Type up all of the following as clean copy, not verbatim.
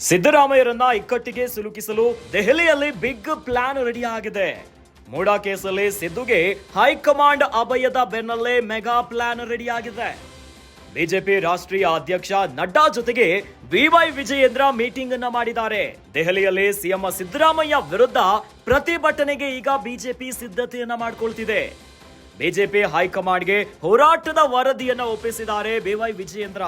ಸಿದ್ದರಾಮಯ್ಯರನ್ನ ಇಕ್ಕಟ್ಟಿಗೆ ಸಿಲುಕಿಸಲು ದೆಹಲಿಯಲ್ಲಿ big plan ready ಆಗಿದೆ. ಮೂಡಾ ಕೇಸಲ್ಲಿ ಸಿದ್ದುಗೆ ಹೈಕಮಾಂಡ್ ಅಭಯದ ಬೆನ್ನಲ್ಲೇ ಮೆಗಾ ಪ್ಲಾನ್ ರೆಡಿ ಆಗಿದೆ. ಬಿಜೆಪಿ ರಾಷ್ಟ್ರೀಯ ಅಧ್ಯಕ್ಷ ನಡ್ಡಾ ಜೊತೆಗೆ ಬಿವೈ ವಿಜಯೇಂದ್ರ ಮೀಟಿಂಗ್ ಅನ್ನ ಮಾಡಿದ್ದಾರೆ. ದೆಹಲಿಯಲ್ಲಿ ಸಿಎಂ ಸಿದ್ದರಾಮಯ್ಯ ವಿರುದ್ಧ ಪ್ರತಿಭಟನೆಗೆ ಈಗ ಬಿಜೆಪಿ ಸಿದ್ಧತೆಯನ್ನ ಮಾಡಿಕೊಳ್ತಿದೆ. ಬಿಜೆಪಿ ಹೈಕಮಾಂಡ್ಗೆ ಹೋರಾಟದ ವರದಿಯನ್ನ ಒಪ್ಪಿಸಿದ್ದಾರೆ ಬಿವೈ ವಿಜಯೇಂದ್ರ.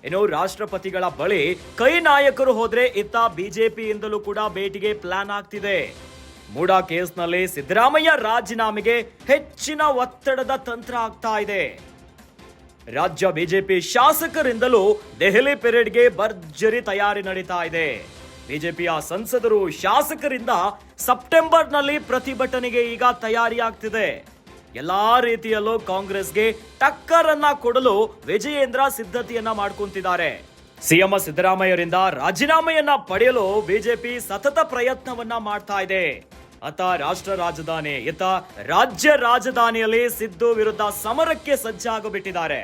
ಇನ್ನು ರಾಷ್ಟ್ರಪತಿಗಳ ಬಳಿ ಕೈ ನಾಯಕರು ಹೋದ್ರೆ ಇತ್ತ ಬಿಜೆಪಿಯಿಂದಲೂ ಕೂಡ ಭೇಟಿಗೆ ಪ್ಲಾನ್ ಆಗ್ತಿದೆ. ಮೂಡಾ ಕೇಸ್ನಲ್ಲಿ ಸಿದ್ದರಾಮಯ್ಯ ರಾಜೀನಾಮೆಗೆ ಹೆಚ್ಚಿನ ಒತ್ತಡದ ತಂತ್ರ ಆಗ್ತಾ ಇದೆ. ರಾಜ್ಯ ಬಿಜೆಪಿ ಶಾಸಕರಿಂದಲೂ ದೆಹಲಿ ಪೆರೇಡ್ಗೆ ಭರ್ಜರಿ ತಯಾರಿ ನಡೀತಾ ಇದೆ. ಬಿಜೆಪಿಯ ಸಂಸದರು ಶಾಸಕರಿಂದ ಸೆಪ್ಟೆಂಬರ್ನಲ್ಲಿ ಪ್ರತಿಭಟನೆಗೆ ಈಗ ತಯಾರಿ ಆಗ್ತಿದೆ. ಎಲ್ಲಾ ರೀತಿಯಲ್ಲೂ ಕಾಂಗ್ರೆಸ್ಗೆ ಟಕ್ಕರ್ ಅನ್ನ ಕೊಡಲು ವಿಜಯೇಂದ್ರ ಸಿದ್ಧತೆಯನ್ನ ಮಾಡ್ಕೊಂತಿದ್ದಾರೆ. ಸಿಎಂ ಸಿದ್ದರಾಮಯ್ಯರಿಂದ ರಾಜೀನಾಮೆಯನ್ನ ಪಡೆಯಲು ಬಿಜೆಪಿ ಸತತ ಪ್ರಯತ್ನವನ್ನ ಮಾಡ್ತಾ ಇದೆ. ಅತ್ತ ರಾಷ್ಟ್ರ ರಾಜಧಾನಿ ಇತ್ತ ರಾಜ್ಯ ರಾಜಧಾನಿಯಲ್ಲಿ ಸಿದ್ದು ವಿರುದ್ಧ ಸಮರಕ್ಕೆ ಸಜ್ಜಾಗಿಬಿಟ್ಟಿದ್ದಾರೆ.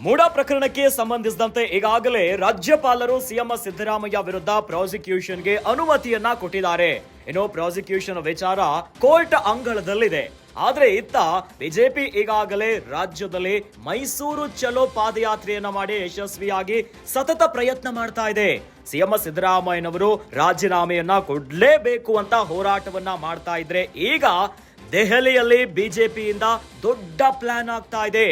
ಮೂಡಾ ಪ್ರಕರಣಕ್ಕೆ ಸಂಬಂಧಿಸಿದಂತೆ ಈಗಾಗಲೇ ರಾಜ್ಯಪಾಲರು ಸಿಎಂ ಸಿದ್ದರಾಮಯ್ಯ ವಿರುದ್ಧ ಪ್ರಾಸಿಕ್ಯೂಷನ್ಗೆ ಅನುಮತಿಯನ್ನ ಕೊಟ್ಟಿದ್ದಾರೆ. ಇನ್ನು ಪ್ರಾಸಿಕ್ಯೂಷನ್ ವಿಚಾರ ಕೋರ್ಟ್ ಅಂಗಳದಲ್ಲಿದೆ. ಆದ್ರೆ ಇತ್ತ ಬಿಜೆಪಿ ಈಗಾಗಲೇ ರಾಜ್ಯದಲ್ಲಿ ಮೈಸೂರು ಚಲೋ ಪಾದಯಾತ್ರೆಯನ್ನ ಮಾಡಿ ಯಶಸ್ವಿಯಾಗಿ ಸತತ ಪ್ರಯತ್ನ ಮಾಡ್ತಾ ಇದೆ. ಸಿಎಂ ಸಿದ್ದರಾಮಯ್ಯನವರು ರಾಜೀನಾಮೆಯನ್ನ ಕೊಡ್ಲೇಬೇಕು ಅಂತ ಹೋರಾಟವನ್ನ ಮಾಡ್ತಾ ಇದ್ರೆ ಈಗ ದೆಹಲಿಯಲ್ಲಿ ಬಿಜೆಪಿಯಿಂದ ದೊಡ್ಡ ಪ್ಲಾನ್ ಆಗ್ತಾ ಇದೆ.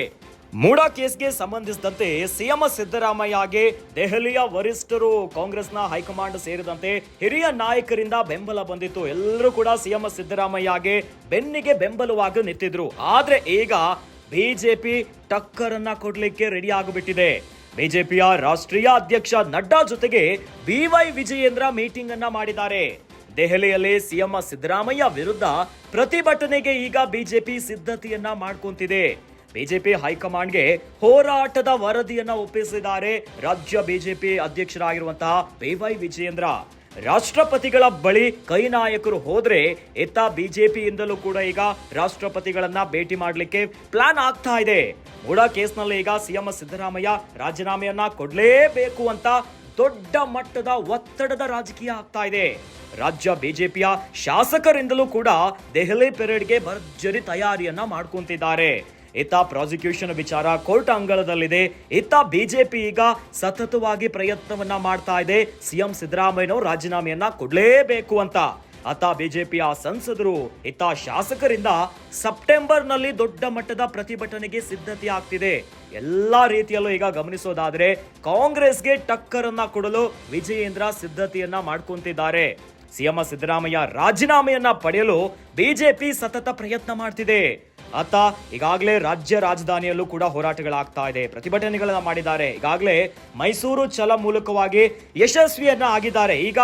ಮೂಡಾ ಕೇಸ್ಗೆ ಸಂಬಂಧಿಸಿದಂತೆ ಸಿಎಂ ಸಿದ್ದರಾಮಯ್ಯಗೆ ದೆಹಲಿಯ ವರಿಷ್ಠರು, ಕಾಂಗ್ರೆಸ್ನ ಹೈಕಮಾಂಡ್ ಸೇರಿದಂತೆ ಹಿರಿಯ ನಾಯಕರಿಂದ ಬೆಂಬಲ ಬಂದಿತ್ತು. ಎಲ್ಲರೂ ಕೂಡ ಸಿಎಂ ಸಿದ್ದರಾಮಯ್ಯಗೆ ಬೆನ್ನಿಗೆ ಬೆಂಬಲವಾಗಿ ನಿಂತಿದ್ರು. ಆದ್ರೆ ಈಗ ಬಿಜೆಪಿ ಟಕ್ಕರ್ ಅನ್ನ ಕೊಡ್ಲಿಕ್ಕೆ ರೆಡಿ ಆಗಿಬಿಟ್ಟಿದೆ. ಬಿಜೆಪಿಯ ರಾಷ್ಟ್ರೀಯ ಅಧ್ಯಕ್ಷ ನಡ್ಡಾ ಜೊತೆಗೆ ಬಿವೈ ವಿಜಯೇಂದ್ರ ಮೀಟಿಂಗ್ ಅನ್ನ ಮಾಡಿದ್ದಾರೆ. ದೆಹಲಿಯಲ್ಲಿ ಸಿಎಂ ಸಿದ್ದರಾಮಯ್ಯ ವಿರುದ್ಧ ಪ್ರತಿಭಟನೆಗೆ ಈಗ ಬಿಜೆಪಿ ಸಿದ್ಧತೆಯನ್ನ ಮಾಡ್ಕೊಂತಿದೆ. ಬಿಜೆಪಿ ಹೈಕಮಾಂಡ್ಗೆ ಹೋರಾಟದ ವರದಿಯನ್ನ ಒಪ್ಪಿಸಿದ್ದಾರೆ ರಾಜ್ಯ ಬಿಜೆಪಿ ಅಧ್ಯಕ್ಷರಾಗಿರುವಂತಹ ಬಿವೈ ವಿಜಯೇಂದ್ರ. ರಾಷ್ಟ್ರಪತಿಗಳ ಬಳಿ ಕೈ ನಾಯಕರು ಹೋದ್ರೆ ಇತ್ತ ಬಿಜೆಪಿಯಿಂದಲೂ ಕೂಡ ಈಗ ರಾಷ್ಟ್ರಪತಿಗಳನ್ನ ಭೇಟಿ ಮಾಡಲಿಕ್ಕೆ ಪ್ಲಾನ್ ಆಗ್ತಾ ಇದೆ. ಮೂಡಾ ಕೇಸ್ನಲ್ಲಿ ಈಗ ಸಿಎಂ ಸಿದ್ದರಾಮಯ್ಯ ರಾಜೀನಾಮೆಯನ್ನ ಕೊಡ್ಲೇಬೇಕು ಅಂತ ದೊಡ್ಡ ಮಟ್ಟದ ಒತ್ತಡದ ರಾಜಕೀಯ ಆಗ್ತಾ ಇದೆ. ರಾಜ್ಯ ಬಿಜೆಪಿಯ ಶಾಸಕರಿಂದಲೂ ಕೂಡ ದೆಹಲಿ ಪೆರೇಡ್ಗೆ ಭರ್ಜರಿ ತಯಾರಿಯನ್ನ ಮಾಡ್ಕೊಂತಿದ್ದಾರೆ. ಇತ್ತ ಪ್ರಾಸಿಕ್ಯೂಷನ್ ವಿಚಾರ ಕೋರ್ಟ್ ಅಂಗಳದಲ್ಲಿದೆ. ಇತ್ತ ಬಿಜೆಪಿ ಈಗ ಸತತವಾಗಿ ಪ್ರಯತ್ನವನ್ನ ಮಾಡ್ತಾ ಇದೆ ಸಿಎಂ ಸಿದ್ದರಾಮಯ್ಯನವರು ರಾಜೀನಾಮೆಯನ್ನ ಕೊಡ್ಲೇಬೇಕು ಅಂತ. ಅತ್ತ ಬಿಜೆಪಿಯ ಸಂಸದರು ಇತ್ತ ಶಾಸಕರಿಂದ ಸೆಪ್ಟೆಂಬರ್ನಲ್ಲಿ ದೊಡ್ಡ ಮಟ್ಟದ ಪ್ರತಿಭಟನೆಗೆ ಸಿದ್ಧತೆ ಆಗ್ತಿದೆ. ಎಲ್ಲಾ ರೀತಿಯಲ್ಲೂ ಈಗ ಗಮನಿಸೋದಾದ್ರೆ ಕಾಂಗ್ರೆಸ್ಗೆ ಟಕ್ಕರ್ ಅನ್ನ ಕೊಡಲು ವಿಜಯೇಂದ್ರ ಸಿದ್ಧತೆಯನ್ನ ಮಾಡ್ಕೊಂತಿದ್ದಾರೆ. ಸಿಎಂ ಸಿದ್ದರಾಮಯ್ಯ ರಾಜೀನಾಮೆಯನ್ನ ಪಡೆಯಲು ಬಿಜೆಪಿ ಸತತ ಪ್ರಯತ್ನ ಮಾಡ್ತಿದೆ. ಅತ್ತ ಈಗಾಗಲೇ ರಾಜ್ಯ ರಾಜಧಾನಿಯಲ್ಲೂ ಕೂಡ ಹೋರಾಟಗಳಾಗ್ತಾ ಇದೆ, ಪ್ರತಿಭಟನೆಗಳನ್ನ ಮಾಡಿದ್ದಾರೆ. ಈಗಾಗಲೇ ಮೈಸೂರು ಚಲ ಮೂಲಕವಾಗಿ ಯಶಸ್ವಿಯನ್ನ ಆಗಿದ್ದಾರೆ. ಈಗ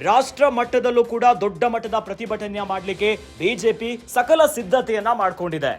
ರಾಷ್ಟ್ರ ಮಟ್ಟದಲ್ಲೂ ಕೂಡ ದೊಡ್ಡ ಮಟ್ಟದ ಪ್ರತಿಭಟನೆ ಮಾಡಲಿಕ್ಕೆ ಬಿಜೆಪಿ ಸಕಲ ಸಿದ್ಧತೆಯನ್ನ ಮಾಡ್ಕೊಂಡಿದೆ.